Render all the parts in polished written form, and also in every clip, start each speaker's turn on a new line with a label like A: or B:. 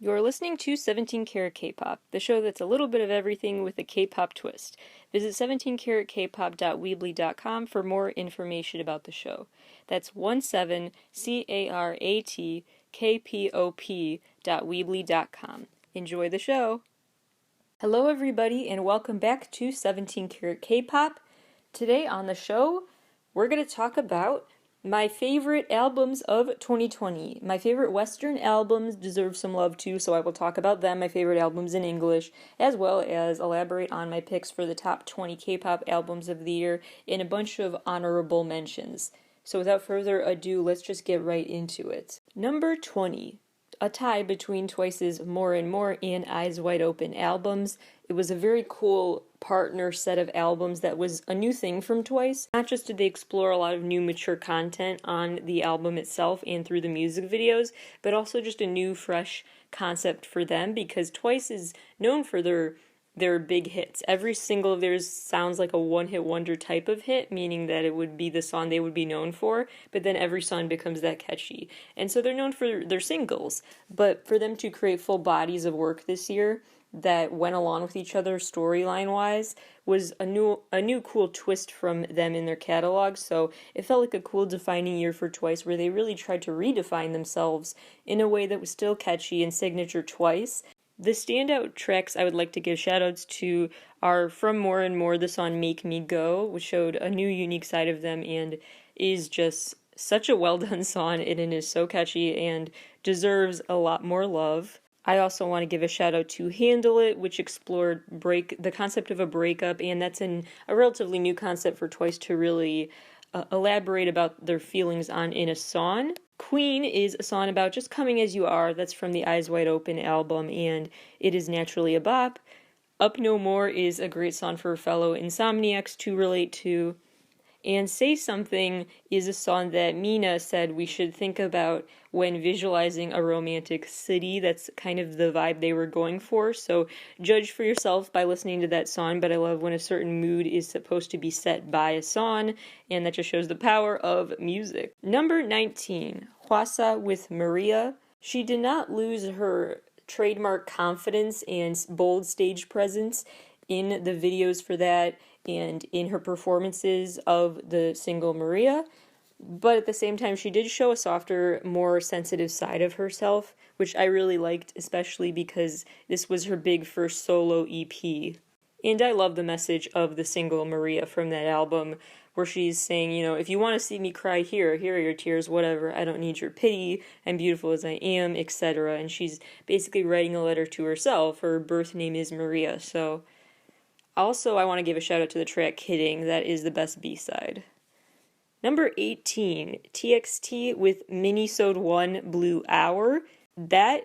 A: You're listening to 17 Carat K-Pop, the show that's a little bit of everything with a K-pop twist. Visit 17caratkpop.weebly.com for more information about the show. That's 17caratkpop.weebly.com. Enjoy the show! Hello everybody and welcome back to 17 Carat K-Pop. Today on the show, we're going to talk about my favorite albums of 2020. My favorite Western albums deserve some love too, so I will talk about them, my favorite albums in English, as well as elaborate on my picks for the top 20 K-pop albums of the year and a bunch of honorable mentions. So without further ado, let's just get right into it. Number 20. A tie between Twice's More and More and Eyes Wide Open albums. It was a very cool partner set of albums that was a new thing from Twice. Not just did they explore a lot of new mature content on the album itself and through the music videos, but also just a new fresh concept for them because Twice is known for their big hits. Every single of theirs sounds like a one-hit wonder type of hit, meaning that it would be the song they would be known for, but then every song becomes that catchy. And so they're known for their singles, but for them to create full bodies of work this year that went along with each other storyline-wise was a new cool twist from them in their catalog, so it felt like a cool defining year for Twice where they really tried to redefine themselves in a way that was still catchy and signature Twice. The standout tracks I would like to give shoutouts to are from More and More, the song Make Me Go, which showed a new unique side of them and is just such a well done song, and it is so catchy and deserves a lot more love. I also want to give a shout out to Handle It, which explored the concept of a breakup, and that's a relatively new concept for Twice to really elaborate about their feelings on in a song. Queen is a song about just coming as you are. That's from the Eyes Wide Open album, and it is naturally a bop. Up No More is a great song for fellow insomniacs to relate to. And Say Something is a song that Mina said we should think about when visualizing a romantic city. That's kind of the vibe they were going for, so judge for yourself by listening to that song, but I love when a certain mood is supposed to be set by a song, and that just shows the power of music. Number 19, Hwasa with Maria. She did not lose her trademark confidence and bold stage presence in the videos for that and in her performances of the single Maria, but at the same time she did show a softer, more sensitive side of herself, which I really liked, especially because this was her big first solo EP. And I love the message of the single Maria from that album, where she's saying, if you want to see me cry here are your tears, whatever, I don't need your pity, I'm beautiful as I am, etc. And she's basically writing a letter to herself. Her birth name is Maria, so also, I want to give a shout out to the track Kidding. That is the best B-side. Number 18, TXT with Minisode 1 Blue Hour. That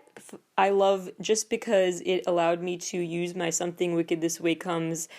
A: I love just because it allowed me to use my Something Wicked This Way Comes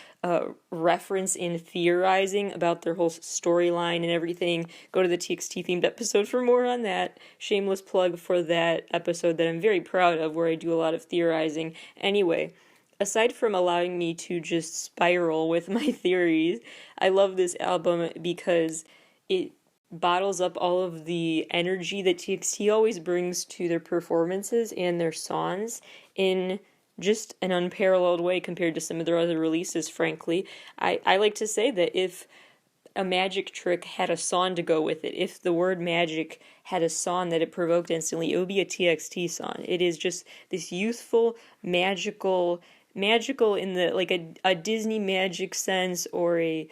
A: reference in theorizing about their whole storyline and everything. Go to the TXT themed episode for more on that. Shameless plug for that episode that I'm very proud of, where I do a lot of theorizing. Anyway, aside from allowing me to just spiral with my theories, I love this album because it bottles up all of the energy that TXT always brings to their performances and their songs in just an unparalleled way compared to some of their other releases, frankly. I like to say that if a magic trick had a song to go with it, if the word magic had a song that it provoked instantly, it would be a TXT song. It is just this youthful, magical in the a Disney magic sense or a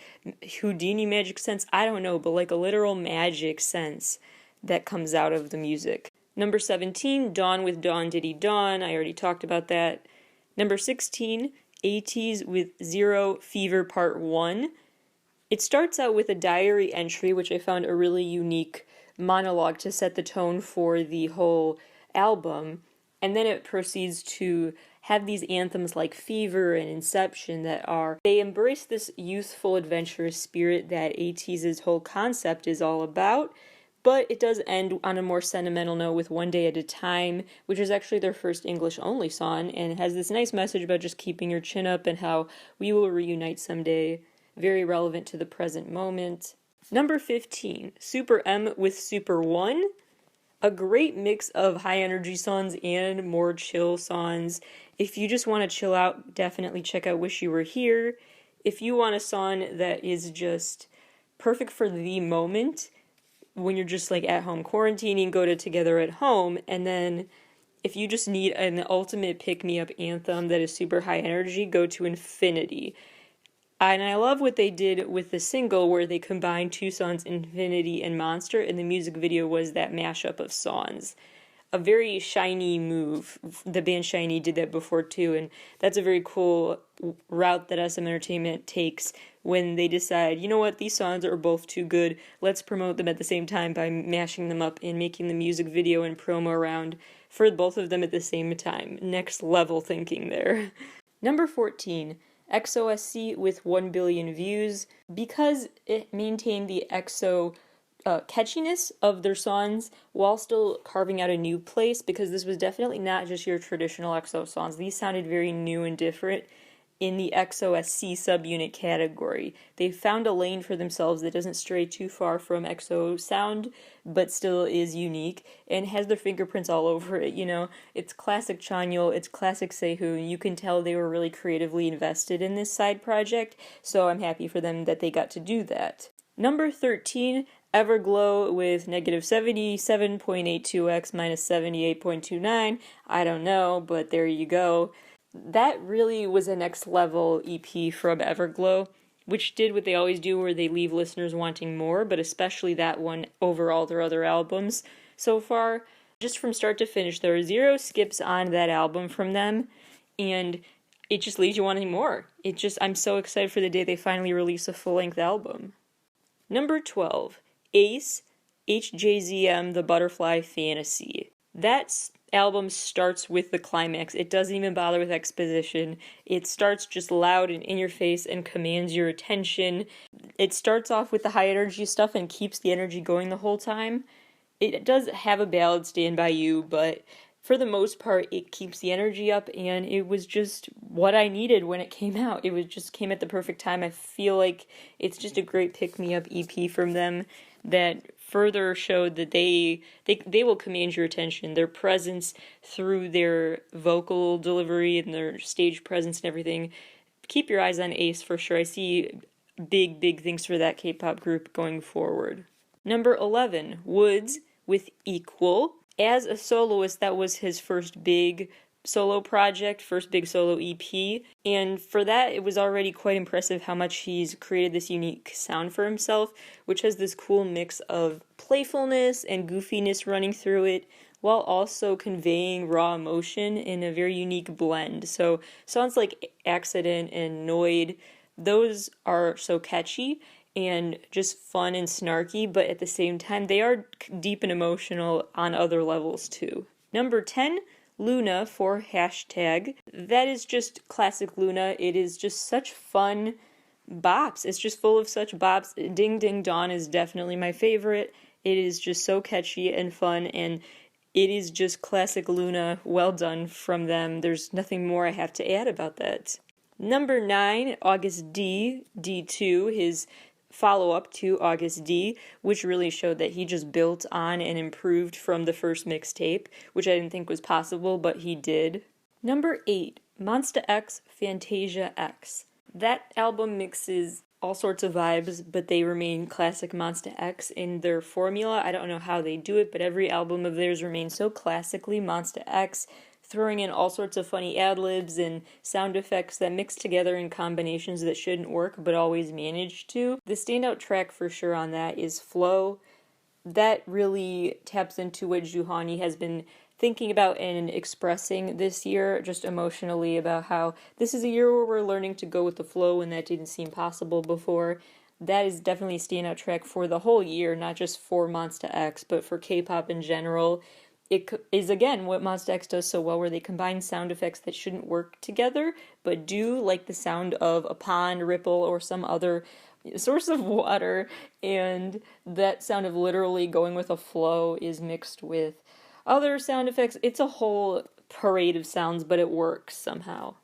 A: Houdini magic sense, I don't know, but like a literal magic sense that comes out of the music. Number 17, Dawn with Dawn Diddy Dawn. I already talked about that. Number 16, ATEEZ with Zero Fever Part 1. It starts out with a diary entry, which I found a really unique monologue to set the tone for the whole album, and then it proceeds to have these anthems like Fever and Inception they embrace this youthful, adventurous spirit that ATEEZ's whole concept is all about, but it does end on a more sentimental note with One Day at a Time, which is actually their first English-only song, and it has this nice message about just keeping your chin up and how we will reunite someday, very relevant to the present moment. Number 15, Super M with Super 1. A great mix of high energy songs and more chill songs. If you just want to chill out, definitely check out Wish You Were Here. If you want a song that is just perfect for the moment, when you're just like at home quarantining, go to Together at Home. And then if you just need an ultimate pick-me-up anthem that is super high energy, go to Infinity. And I love what they did with the single where they combined two songs, Infinity and Monster, and the music video was that mashup of songs. A very Shiny move. The band Shiny did that before too, and that's a very cool route that SM Entertainment takes when they decide, you know what, these songs are both too good, let's promote them at the same time by mashing them up and making the music video and promo around for both of them at the same time. Next level thinking there. Number 14. XOSC with 1 billion views. Because it maintained the EXO catchiness of their songs while still carving out a new place, because this was definitely not just your traditional EXO songs. These sounded very new and different in the XOSC subunit category. They found a lane for themselves that doesn't stray too far from EXO sound, but still is unique and has their fingerprints all over it, you know. It's classic Chanyeol, it's classic Sehun. You can tell they were really creatively invested in this side project, so I'm happy for them that they got to do that. Number 13, Everglow with negative 77.82x minus 78.29. I don't know, but there you go. That really was a next level EP from Everglow, which did what they always do where they leave listeners wanting more, but especially that one over all their other albums so far. Just from start to finish, there are 0 skips on that album from them, and it just leaves you wanting more. I'm so excited for the day they finally release a full-length album. Number 12, Ace, HJZM, The Butterfly Fantasy. That album starts with the climax. It doesn't even bother with exposition. It starts just loud and in your face and commands your attention. It starts off with the high energy stuff and keeps the energy going the whole time. It does have a ballad, Stand By You, but for the most part, it keeps the energy up, and it was just what I needed when it came out. It was just came at the perfect time. I feel like it's just a great pick-me-up EP from them that further showed that they will command your attention. Their presence through their vocal delivery and their stage presence and everything. Keep your eyes on Ace for sure. I see big things for that K-pop group going forward. Number 11, Woods with Equal. As a soloist, that was his first big solo project, first big solo EP, and for that it was already quite impressive how much he's created this unique sound for himself, which has this cool mix of playfulness and goofiness running through it, while also conveying raw emotion in a very unique blend. So songs like Accident and Noid, those are so catchy and just fun and snarky, but at the same time, they are deep and emotional on other levels too. Number 10, Luna for Hashtag. That is just classic Luna. It is just such fun bops. It's just full of such bops. Ding Ding Dawn is definitely my favorite. It is just so catchy and fun, and it is just classic Luna. Well done from them. There's nothing more I have to add about that. Number 9, August D, D2, his follow-up to August D, which really showed that he just built on and improved from the first mixtape, which I didn't think was possible, but he did. Number 8, Monsta X Fantasia X. That album mixes all sorts of vibes, but they remain classic Monsta X in their formula. I don't know how they do it, but every album of theirs remains so classically Monsta X, throwing in all sorts of funny ad-libs and sound effects that mix together in combinations that shouldn't work but always manage to. The standout track for sure on that is Flow. That really taps into what Juhani has been thinking about and expressing this year, just emotionally, about how this is a year where we're learning to go with the flow and that didn't seem possible before. That is definitely a standout track for the whole year, not just for Monsta X, but for K-pop in general. It is, again, what Monsta X does so well, where they combine sound effects that shouldn't work together, but do, like the sound of a pond, ripple, or some other source of water, and that sound of literally going with a flow is mixed with other sound effects. It's a whole parade of sounds, but it works somehow.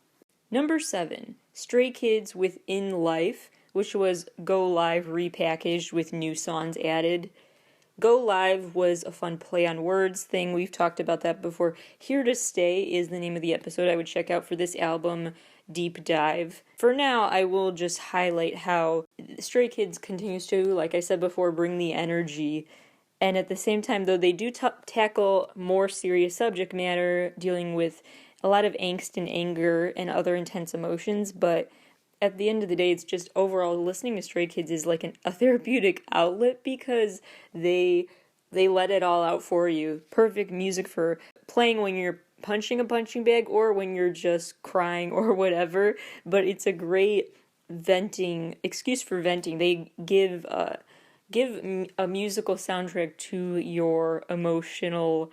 A: Number 7, Stray Kids with In Life, which was Go Live repackaged with new songs added. Go Live was a fun play on words thing. We've talked about that before. Here to Stay is the name of the episode I would check out for this album deep dive. For now, I will just highlight how Stray Kids continues to, like I said before, bring the energy. And at the same time, though, they do tackle more serious subject matter, dealing with a lot of angst and anger and other intense emotions, but at the end of the day, it's just overall listening to Stray Kids is like a therapeutic outlet because they let it all out for you. Perfect music for playing when you're punching a punching bag or when you're just crying or whatever. But it's a great excuse for venting. They give a musical soundtrack to your emotional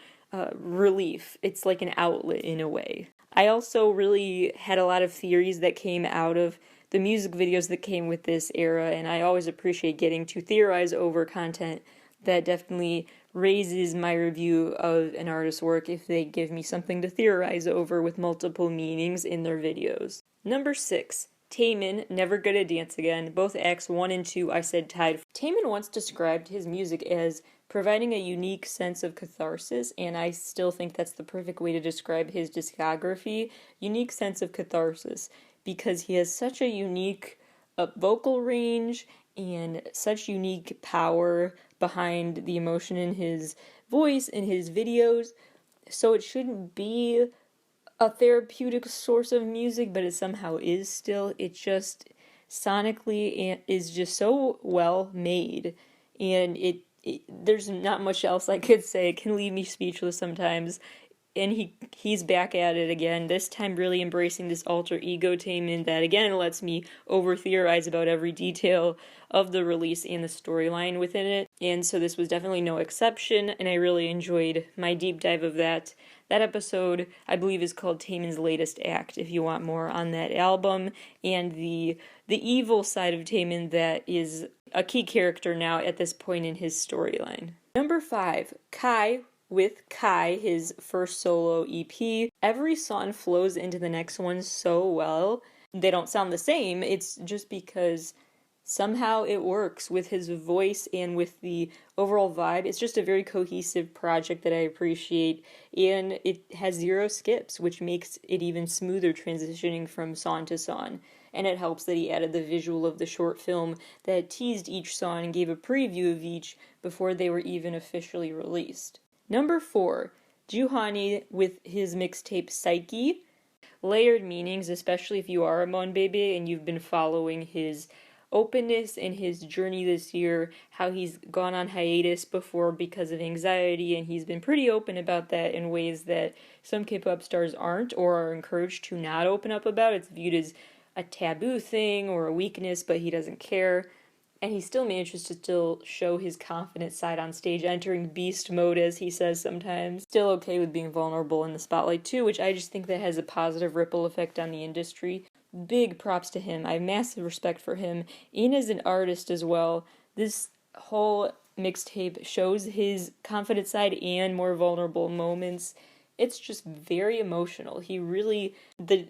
A: relief. It's like an outlet in a way. I also really had a lot of theories that came out of the music videos that came with this era, and I always appreciate getting to theorize over content that definitely raises my review of an artist's work if they give me something to theorize over with multiple meanings in their videos. Number 6. Taemin, Never Gonna Dance Again. Both acts 1 and 2 I said tied. Taemin once described his music as providing a unique sense of catharsis, and I still think that's the perfect way to describe his discography. Unique sense of catharsis, because he has such a unique vocal range and such unique power behind the emotion in his voice and his videos. So it shouldn't be a therapeutic source of music, but it somehow is still. It just sonically is just so well made, and there's not much else I could say. It can leave me speechless sometimes. And he's back at it again, this time really embracing this alter ego Taemin that again lets me over-theorize about every detail of the release and the storyline within it. And so this was definitely no exception, and I really enjoyed my deep dive of that. That episode, I believe, is called Taemin's Latest Act, if you want more on that album, and the evil side of Taemin that is a key character now at this point in his storyline. Number 5, Kai with Kai, his first solo EP. Every song flows into the next one so well. They don't sound the same, it's just because somehow it works with his voice and with the overall vibe. It's just a very cohesive project that I appreciate, and it has 0 skips, which makes it even smoother transitioning from song to song. And it helps that he added the visual of the short film that teased each song and gave a preview of each before they were even officially released. Number 4, Juhani with his mixtape Psyche. Layered meanings, especially if you are a Mon Bebe and you've been following his openness and his journey this year, how he's gone on hiatus before because of anxiety, and he's been pretty open about that in ways that some K-pop stars aren't or are encouraged to not open up about. It's viewed as a taboo thing or a weakness, but he doesn't care. And he still manages to still show his confident side on stage, entering beast mode, as he says sometimes. Still okay with being vulnerable in the spotlight too, which I just think that has a positive ripple effect on the industry. Big props to him. I have massive respect for him, and as an artist as well. This whole mixtape shows his confident side and more vulnerable moments. It's just very emotional. He really, the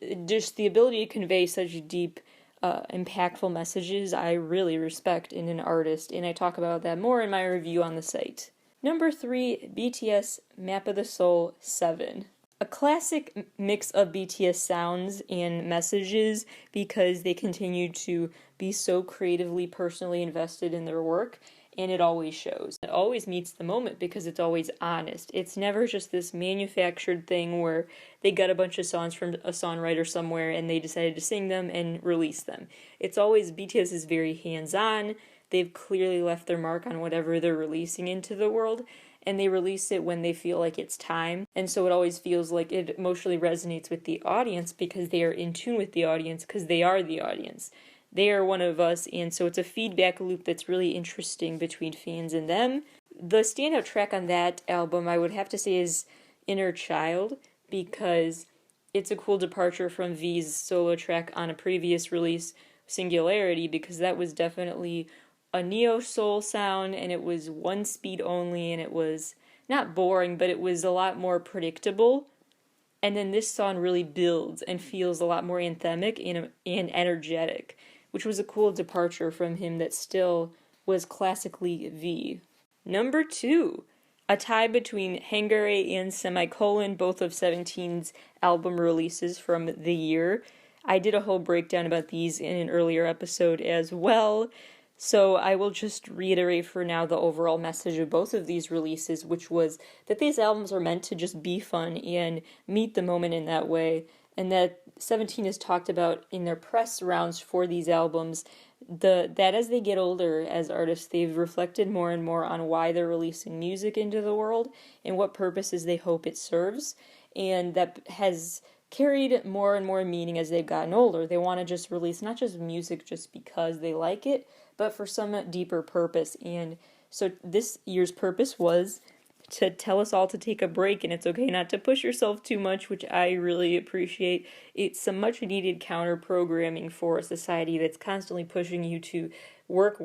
A: ability to convey such deep, impactful messages, I really respect in an artist, and I talk about that more in my review on the site. Number 3, BTS Map of the Soul 7. A classic mix of BTS sounds and messages because they continue to be so creatively, personally invested in their work, and it always shows. It always meets the moment because it's always honest. It's never just this manufactured thing where they got a bunch of songs from a songwriter somewhere and they decided to sing them and release them. It's always, BTS is very hands-on. They've clearly left their mark on whatever they're releasing into the world, and they release it when they feel like it's time. And so it always feels like it emotionally resonates with the audience because they are in tune with the audience, because they are the audience. They are one of us, and so it's a feedback loop that's really interesting between fans and them. The standout track on that album, I would have to say, is Inner Child, because it's a cool departure from V's solo track on a previous release, Singularity, because that was definitely a neo-soul sound, and it was one speed only, and it was not boring, but it was a lot more predictable. And then this song really builds and feels a lot more anthemic and energetic, which was a cool departure from him that still was classically V. Number 2, a tie between Hangare and Semicolon, both of 17's album releases from the year. I did a whole breakdown about these in an earlier episode as well, so I will just reiterate for now the overall message of both of these releases, which was that these albums are meant to just be fun and meet the moment in that way, and that 17 has talked about in their press rounds for these albums that as they get older as artists, they've reflected more and more on why they're releasing music into the world and what purposes they hope it serves, and that has carried more and more meaning as they've gotten older. They want to just release not just music just because they like it, but for some deeper purpose. And so this year's purpose was to tell us all to take a break, and it's okay not to push yourself too much, which I really appreciate. It's some much needed counter programming for a society that's constantly pushing you to work,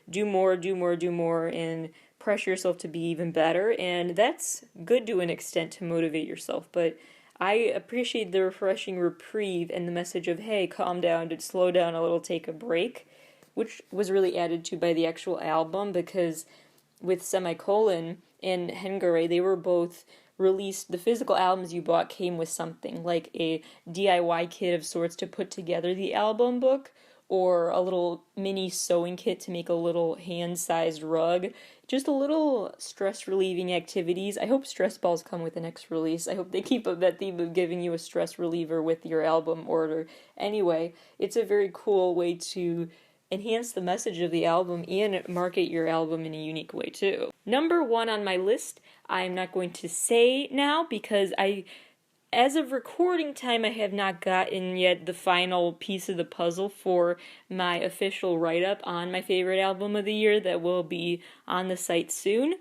A: do more, and pressure yourself to be even better. And that's good to an extent to motivate yourself, but I appreciate the refreshing reprieve and the message of, hey, calm down, to slow down a little, take a break, which was really added to by the actual album, because with Semicolon and Hengare, they were both released. The physical albums you bought came with something, like a DIY kit of sorts to put together the album book, or a little mini sewing kit to make a little hand-sized rug. Just a little stress-relieving activities. I hope stress balls come with the next release. I hope they keep up that theme of giving you a stress reliever with your album order. Anyway, it's a very cool way to enhance the message of the album and market your album in a unique way too. Number 1 on my list, I'm not going to say now because as of recording time, I have not gotten yet the final piece of the puzzle for my official write-up on my favorite album of the year that will be on the site soon.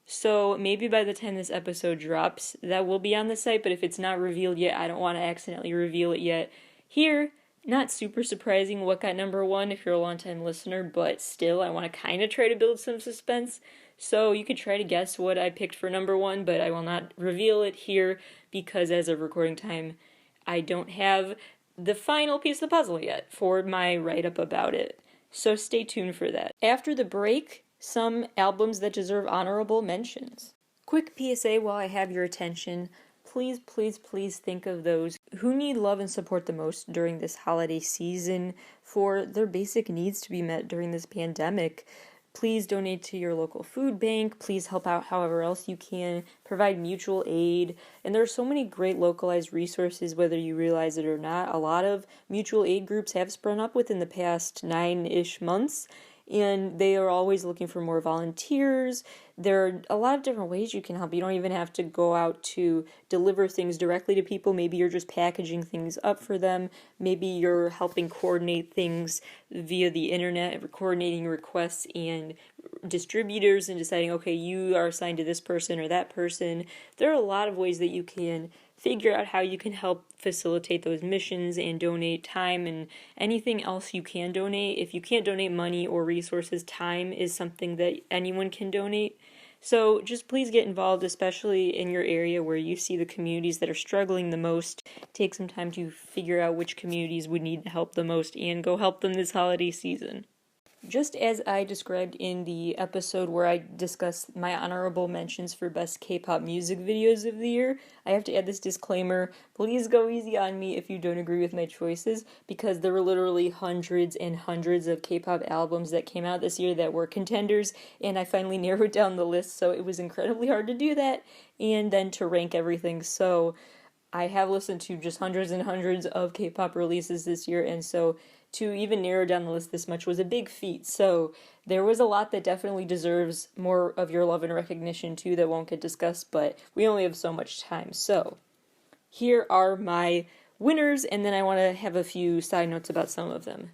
A: So maybe by the time this episode drops, that will be on the site, but if it's not revealed yet, I don't want to accidentally reveal it yet here. Not super surprising what got number 1 if you're a long-time listener, but still, I want to kind of try to build some suspense. So you could try to guess what I picked for number 1, but I will not reveal it here because as of recording time, I don't have the final piece of the puzzle yet for my write-up about it. So stay tuned for that. After the break, some albums that deserve honorable mentions. Quick PSA while I have your attention. Please think of those who need love and support the most during this holiday season for their basic needs to be met during this pandemic. Please donate to your local food bank. Please help out however else you can. Provide mutual aid. And there are so many great localized resources, whether you realize it or not. A lot of mutual aid groups have sprung up within the past 9-ish months. And they are always looking for more volunteers. There are a lot of different ways you can help. You don't even have to go out to deliver things directly to people. Maybe you're just packaging things up for them. Maybe you're helping coordinate things via the internet, coordinating requests and distributors and deciding, okay, you are assigned to this person or that person. There are a lot of ways that you can figure out how you can help facilitate those missions and donate time and anything else you can donate. If you can't donate money or resources, time is something that anyone can donate. So just please get involved, especially in your area where you see the communities that are struggling the most. Take some time to figure out which communities would need help the most and go help them this holiday season. Just as I described in the episode where I discussed my honorable mentions for best K-pop music videos of the year, I have to add this disclaimer. Please go easy on me if you don't agree with my choices, because there were literally hundreds and hundreds of K-pop albums that came out this year that were contenders, and I finally narrowed down the list, so it was incredibly hard to do that, and then to rank everything. So I have listened to just hundreds and hundreds of K-pop releases this year, and so to even narrow down the list this much was a big feat. So there was a lot that definitely deserves more of your love and recognition too that won't get discussed, but we only have so much time. So here are my winners, and then I want to have a few side notes about some of them.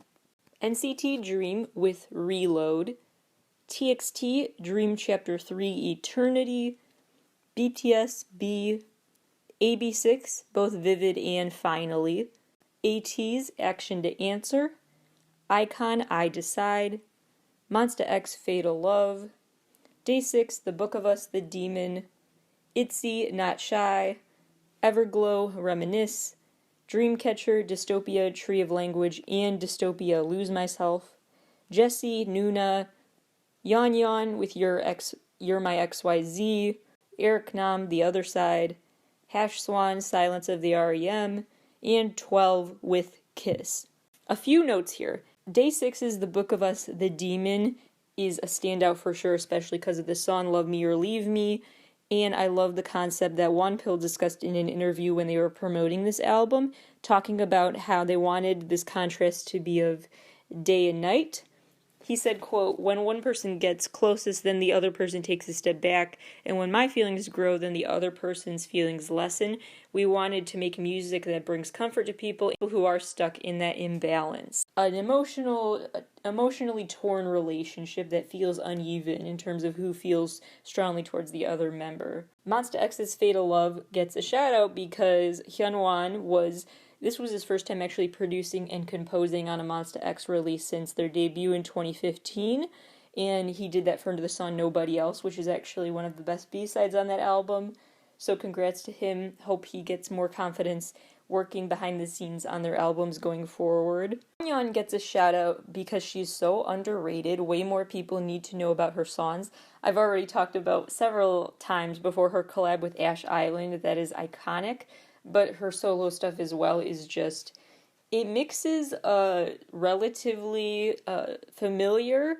A: NCT Dream with Reload, TXT Dream Chapter 3 Eternity, BTS B, AB6, both Vivid and Finally, ATEEZ Action to Answer, Icon I Decide, Monsta X Fatal Love, Day 6 The Book of Us The Demon, ITZY Not Shy, Everglow Reminisce, Dreamcatcher Dystopia Tree of Language and Dystopia Lose Myself, Jessie Nuna, Yon Yon with You're My XYZ, Eric Nam, The Other Side, Hash Swan, Silence of the REM, and 12 with Kiss. A few notes here. Day 6's The Book of Us, The Demon is a standout for sure, especially because of the song Love Me or Leave Me, and I love the concept that Wonpil discussed in an interview when they were promoting this album, talking about how they wanted this contrast to be of day and night. He said, quote, "When one person gets closest, then the other person takes a step back, and when my feelings grow, then the other person's feelings lessen. We wanted to make music that brings comfort to people who are stuck in that imbalance." An emotionally torn relationship that feels uneven in terms of who feels strongly towards the other member. Monsta X's Fatal Love gets a shout out because Hyunwon this was his first time actually producing and composing on a Monsta X release since their debut in 2015, and he did that for the song Nobody Else, which is actually one of the best B-sides on that album, so congrats to him. Hope he gets more confidence working behind the scenes on their albums going forward. Yeon gets a shout out because she's so underrated. Way more people need to know about her songs. I've already talked about several times before her collab with Ash Island. That is iconic. But her solo stuff as well is just, it mixes a relatively familiar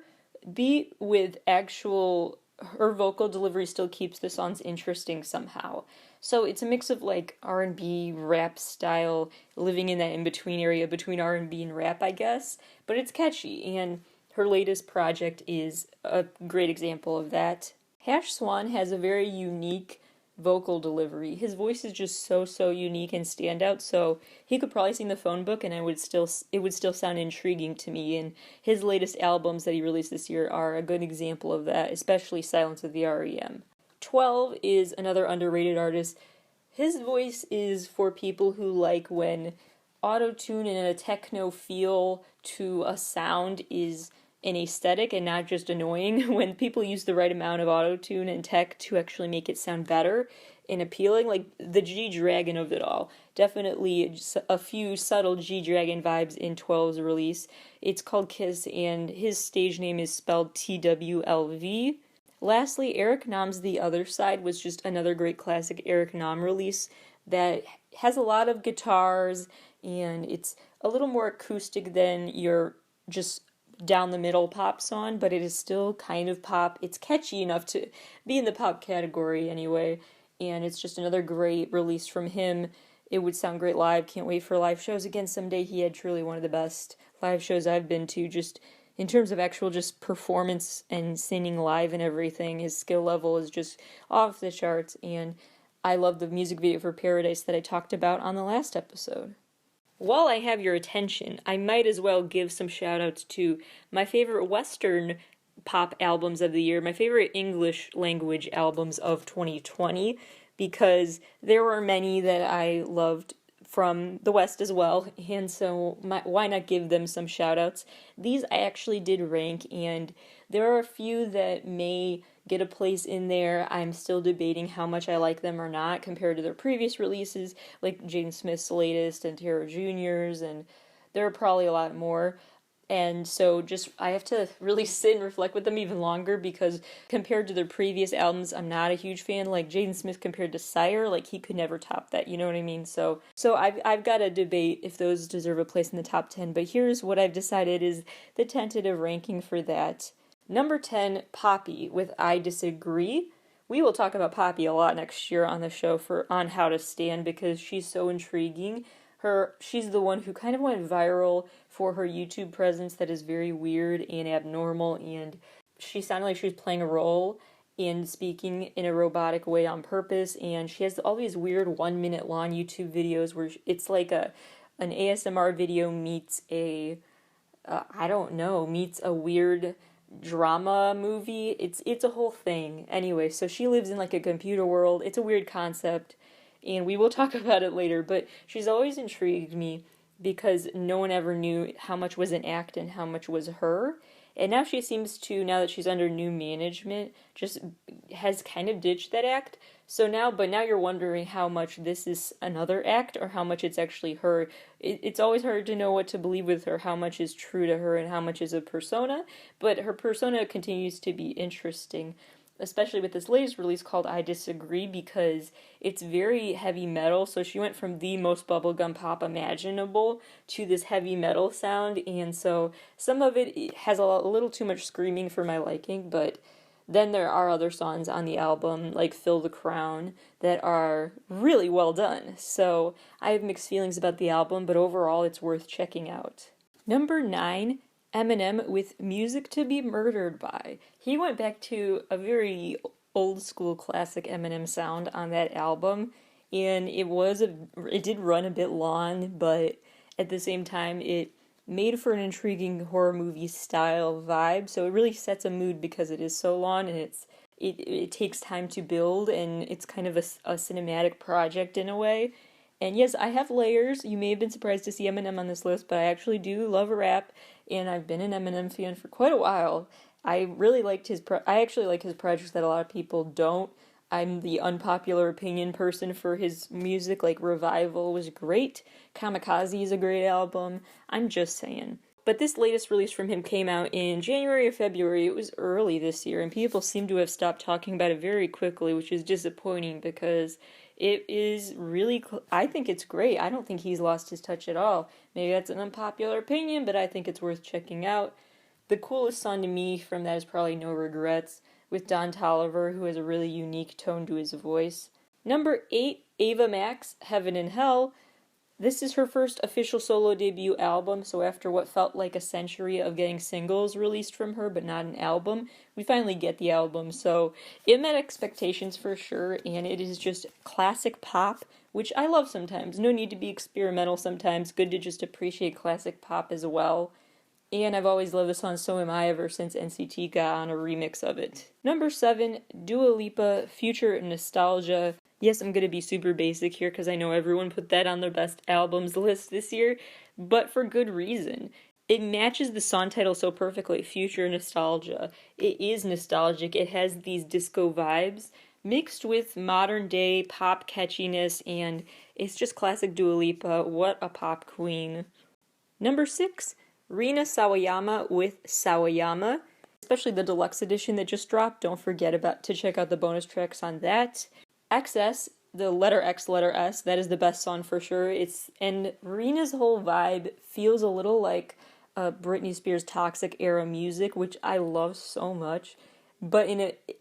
A: beat with her vocal delivery still keeps the songs interesting somehow. So it's a mix of like R&B, rap style, living in that in-between area between R&B and rap, I guess. But it's catchy, and her latest project is a great example of that. Hash Swan has a very unique vocal delivery. His voice is just so unique and standout, so he could probably sing the phone book and it would still sound intriguing to me, and his latest albums that he released this year are a good example of that, especially Silence of the REM. 12 is another underrated artist. His voice is for people who like when auto-tune and a techno feel to a sound is an aesthetic and not just annoying. When people use the right amount of auto-tune and tech to actually make it sound better and appealing, like the G-Dragon of it all. Definitely a few subtle G-Dragon vibes in 12's release. It's called Kiss, and his stage name is spelled TWLV. Lastly, Eric Nam's The Other Side was just another great classic Eric Nam release that has a lot of guitars, and it's a little more acoustic than your just down the middle pop song, but it is still kind of pop. It's catchy enough to be in the pop category anyway, and it's just another great release from him. It would sound great live. Can't wait for live shows again someday. He had truly one of the best live shows I've been to, just in terms of actual just performance and singing live and everything. His skill level is just off the charts, and I love the music video for Paradise that I talked about on the last episode. While I have your attention, I might as well give some shout-outs to my favorite Western pop albums of the year, my favorite English language albums of 2020, because there were many that I loved from the West as well, and so why not give them some shout-outs? These I actually did rank, and there are a few that may get a place in there. I'm still debating how much I like them or not compared to their previous releases, like Jaden Smith's latest and Tara Jr.'s, and there are probably a lot more. And so I have to really sit and reflect with them even longer, because compared to their previous albums, I'm not a huge fan. Like Jaden Smith compared to Sire, like he could never top that, you know what I mean? So I've got to debate if those deserve a place in the top 10, but here's what I've decided is the tentative ranking for that. Number 10, Poppy with I Disagree. We will talk about Poppy a lot next year on the show on How to Stand, because she's so intriguing. She's the one who kind of went viral for her YouTube presence that is very weird and abnormal, and she sounded like she was playing a role and speaking in a robotic way on purpose, and she has all these weird 1 minute long YouTube videos where it's like an ASMR video meets a weird drama movie. It's a whole thing. Anyway, so she lives in like a computer world. It's a weird concept, and we will talk about it later, but she's always intrigued me because no one ever knew how much was an act and how much was her. And now she seems to, now that she's under new management, just has kind of ditched that act. But now you're wondering how much this is another act or how much it's actually her. It's always hard to know what to believe with her, how much is true to her and how much is a persona, but her persona continues to be interesting, especially with this latest release called I Disagree, because it's very heavy metal. So she went from the most bubblegum pop imaginable to this heavy metal sound, and so some of it has a little too much screaming for my liking, but then there are other songs on the album, like Fill the Crown, that are really well done. So I have mixed feelings about the album, but overall it's worth checking out. Number 9, Eminem with Music to Be Murdered By. He went back to a very old school classic Eminem sound on that album, and it did run a bit long, but at the same time it made for an intriguing horror movie style vibe. So it really sets a mood because it is so long, and it takes time to build, and it's kind of a cinematic project in a way. And yes, I have layers. You may have been surprised to see Eminem on this list, but I actually do love rap, and I've been an Eminem fan for quite a while. I really liked I actually like his projects that a lot of people don't. I'm the unpopular opinion person for his music, like Revival was great, Kamikaze is a great album, I'm just saying. But this latest release from him came out in January or February. It was early this year, and people seem to have stopped talking about it very quickly, which is disappointing because it is really, I think it's great. I don't think he's lost his touch at all. Maybe that's an unpopular opinion, but I think it's worth checking out. The coolest song to me from that is probably No Regrets, with Don Toliver, who has a really unique tone to his voice. Number 8, Ava Max, Heaven and Hell. This is her first official solo debut album, so after what felt like a century of getting singles released from her, but not an album, we finally get the album, so it met expectations for sure, and it is just classic pop, which I love sometimes. No need to be experimental sometimes, good to just appreciate classic pop as well. And I've always loved the song So Am I ever since NCT got on a remix of it. Number 7, Dua Lipa, Future Nostalgia. Yes, I'm going to be super basic here because I know everyone put that on their best albums list this year, but for good reason. It matches the song title so perfectly, Future Nostalgia. It is nostalgic, it has these disco vibes, mixed with modern day pop catchiness, and it's just classic Dua Lipa. What a pop queen. Number 6, Rina Sawayama with Sawayama, especially the deluxe edition that just dropped. Don't forget to check out the bonus tracks on that. XS, the letter X, letter S, that is the best song for sure. And Rina's whole vibe feels a little like Britney Spears' Toxic era music, which I love so much. But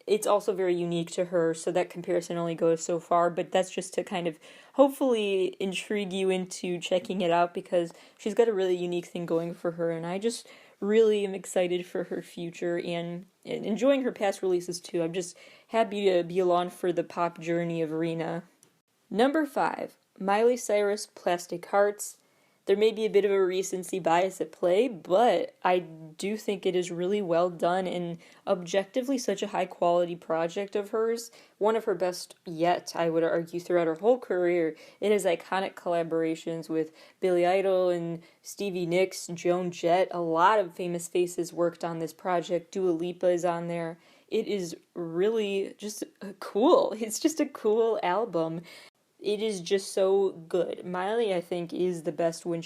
A: it's also very unique to her, so that comparison only goes so far, but that's just to kind of hopefully intrigue you into checking it out, because she's got a really unique thing going for her, and I just really am excited for her future and enjoying her past releases too. I'm just happy to be along for the pop journey of Rina. Number 5, Miley Cyrus, Plastic Hearts. There may be a bit of a recency bias at play, but I do think it is really well done and objectively such a high quality project of hers. One of her best yet, I would argue, throughout her whole career. It has iconic collaborations with Billy Idol and Stevie Nicks, Joan Jett. A lot of famous faces worked on this project. Dua Lipa is on there. It is really just cool. It's just a cool album. It is just so good. Miley, I think, is the best when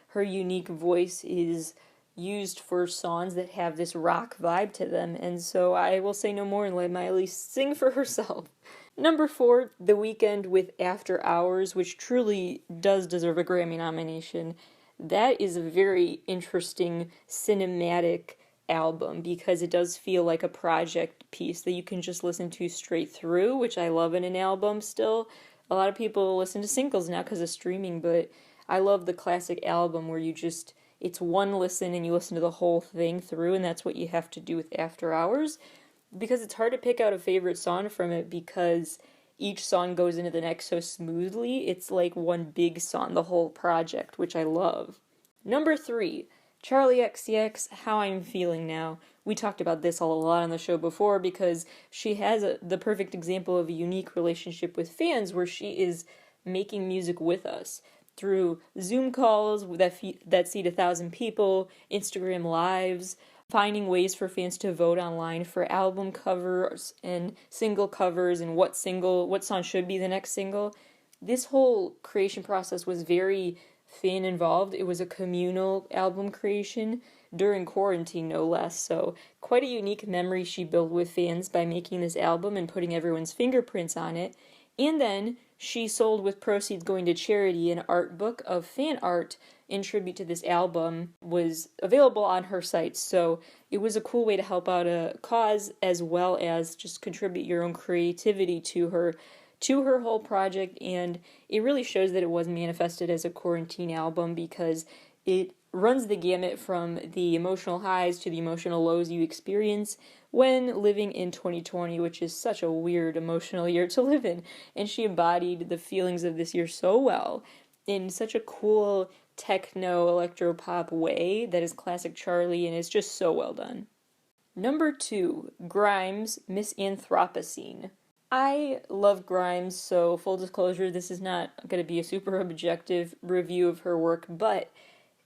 A: her unique voice is used for songs that have this rock vibe to them, and so I will say no more and let Miley sing for herself. Number 4, The Weeknd with After Hours, which truly does deserve a Grammy nomination. That is a very interesting cinematic album because it does feel like a project piece that you can just listen to straight through, which I love in an album still. A lot of people listen to singles now because of streaming, but I love the classic album where it's one listen and you listen to the whole thing through, and that's what you have to do with After Hours, because it's hard to pick out a favorite song from it because each song goes into the next so smoothly. It's like one big song, the whole project, which I love. Number 3, Charli XCX, How I'm Feeling Now. We talked about this a lot on the show before because she has the perfect example of a unique relationship with fans where she is making music with us through Zoom calls that seat 1,000 people, Instagram lives, finding ways for fans to vote online for album covers and single covers and what song should be the next single. This whole creation process was very fan involved. It was a communal album creation during quarantine, no less. So, quite a unique memory she built with fans by making this album and putting everyone's fingerprints on it. And then she sold, with proceeds going to charity, an art book of fan art in tribute to this album was available on her site. So it was a cool way to help out a cause as well as just contribute your own creativity to her whole project. And it really shows that it was manifested as a quarantine album because it runs the gamut from the emotional highs to the emotional lows you experience when living in 2020, which is such a weird emotional year to live in. And she embodied the feelings of this year so well in such a cool techno electropop way that is classic Charlie and is just so well done. Number 2, Grimes, Miss Anthropocene. I love Grimes, so full disclosure, this is not going to be a super objective review of her work, but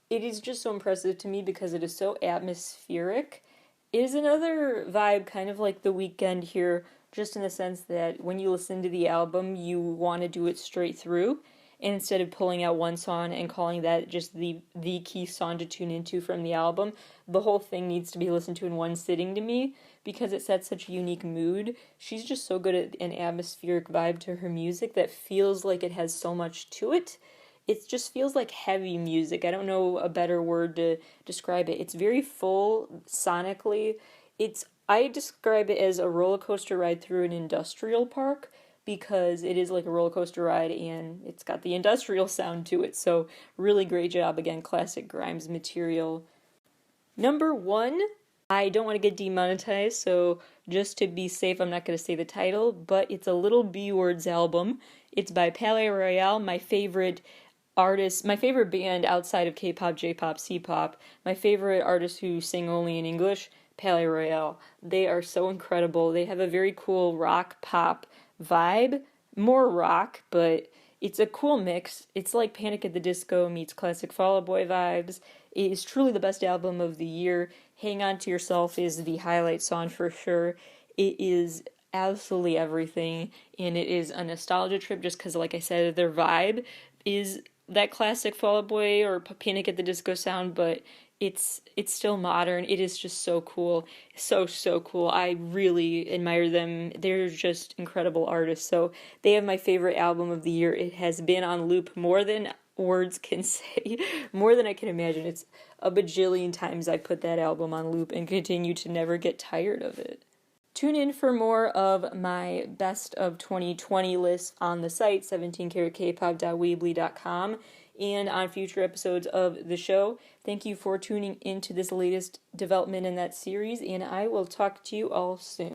A: it is just so impressive to me because it is so atmospheric. It is another vibe, kind of like The Weeknd here, just in the sense that when you listen to the album, you want to do it straight through. And instead of pulling out one song and calling that just the key song to tune into from the album, the whole thing needs to be listened to in one sitting to me because it sets such a unique mood. She's just so good at an atmospheric vibe to her music that feels like it has so much to it. It just feels like heavy music. I don't know a better word to describe it. It's very full sonically. I describe it as a roller coaster ride through an industrial park, because it is like a roller coaster ride and it's got the industrial sound to it. So really great job. Again, classic Grimes material. Number 1, I don't want to get demonetized, so just to be safe, I'm not going to say the title, but it's a Little B Words album. It's by Palais Royale, my favorite artist, my favorite band outside of K-pop, J-pop, C-pop, my favorite artists who sing only in English, Palais Royale. They are so incredible. They have a very cool rock pop vibe, more rock, but it's a cool mix. It's like Panic at the Disco meets classic Fall Out Boy vibes. It is truly the best album of the year. Hang On to Yourself is the highlight song for sure. It is absolutely everything, and it is a nostalgia trip just because, like I said, their vibe is that classic Fall Out Boy or Panic at the Disco sound, but it's still modern. It is just so cool. So cool. I really admire them. They're just incredible artists. So they have my favorite album of the year. It has been on loop more than words can say, more than I can imagine. It's a bajillion times I put that album on loop and continue to never get tired of it. Tune in for more of my best of 2020 lists on the site, 17caratkpop.weebly.com, and on future episodes of the show. Thank you for tuning into this latest development in that series, and I will talk to you all soon.